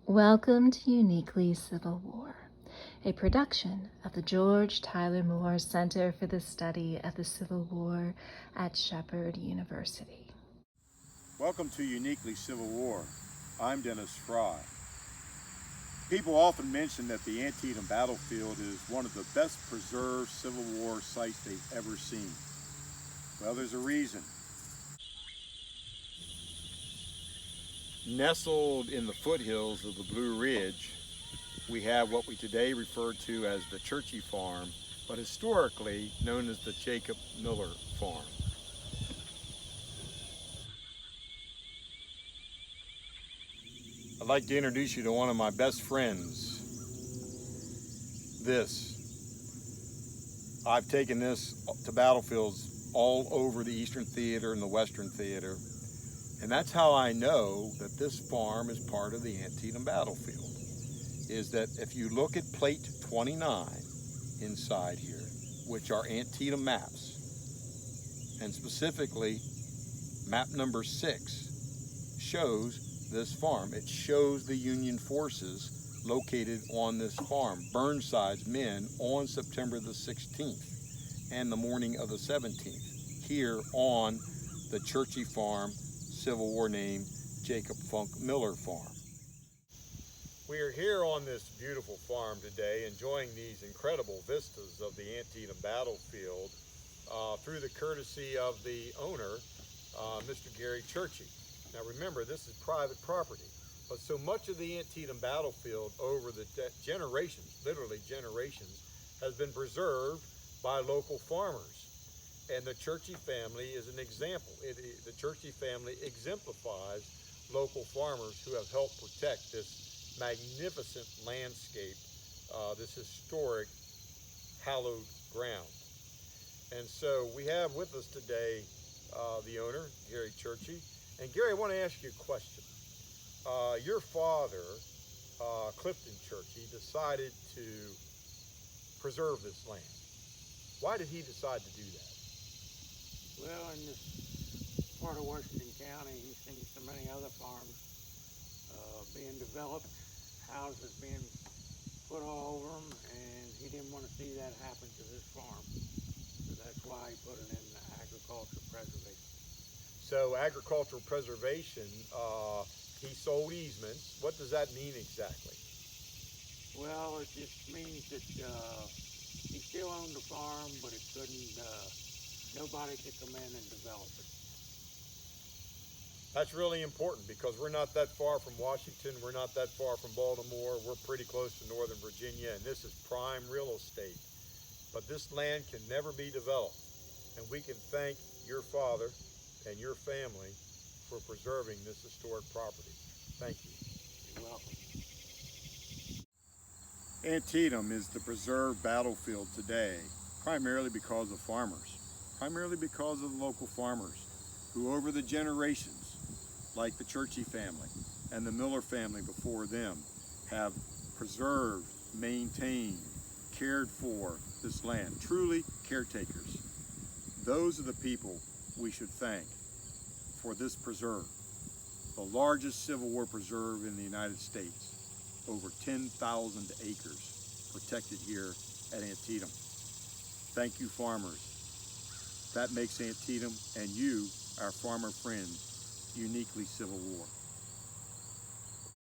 Welcome to Uniquely Civil War, a production of the George Tyler Moore Center for the Study of the Civil War at Shepherd University. Welcome to Uniquely Civil War. I'm Dennis Frye. People often mention that the Antietam battlefield is one of the best preserved Civil War sites they've ever seen. Well, there's a reason. Nestled in the foothills of the Blue Ridge, we have what we today refer to as the Churchy Farm, but historically known as the Jacob Miller Farm. I'd like to introduce you to one of my best friends. I've taken this to battlefields all over the Eastern Theater and the Western Theater, and that's how I know that this farm is part of the Antietam battlefield, is that if you look at plate 29 inside here, which are Antietam maps, and specifically map number 6 shows this farm. It shows the Union forces located on this farm, Burnside's men, on September the 16th and the morning of the 17th, here on the Churchy Farm, Civil War name Jacob Funk Miller Farm. We are here on this beautiful farm today, enjoying these incredible vistas of the Antietam battlefield through the courtesy of the owner, Mr. Gary Churchy. Now remember, this is private property, but so much of the Antietam battlefield over the generations, literally generations, has been preserved by local farmers. And the Churchy family is an example. The Churchy family exemplifies local farmers who have helped protect this magnificent landscape, this historic hallowed ground. And so we have with us today the owner, Gary Churchy. And Gary, I want to ask you a question. Your father, Clifton Churchy, decided to preserve this land. Why did he decide to do that? Well, in this part of Washington County, he's seen so many other farms being developed, houses being put all over them, and he didn't want to see that happen to this farm. So that's why he put it in agricultural preservation. So agricultural preservation, he sold easements. What does that mean exactly? Well, it just means that he still owned the farm, but it couldn't, nobody could come in and develop it. That's really important because we're not that far from Washington. We're not that far from Baltimore. We're pretty close to Northern Virginia, and this is prime real estate. But this land can never be developed, and we can thank your father and your family for preserving this historic property. Thank you. You're welcome. Antietam is the preserved battlefield today, primarily because of farmers, primarily because of the local farmers who over the generations, like the Churchy family and the Miller family before them, have preserved, maintained, cared for this land, truly caretakers. Those are the people we should thank for this preserve, the largest Civil War preserve in the United States, over 10,000 acres protected here at Antietam. Thank you, farmers. That makes Antietam and you, our farmer friends, uniquely Civil War.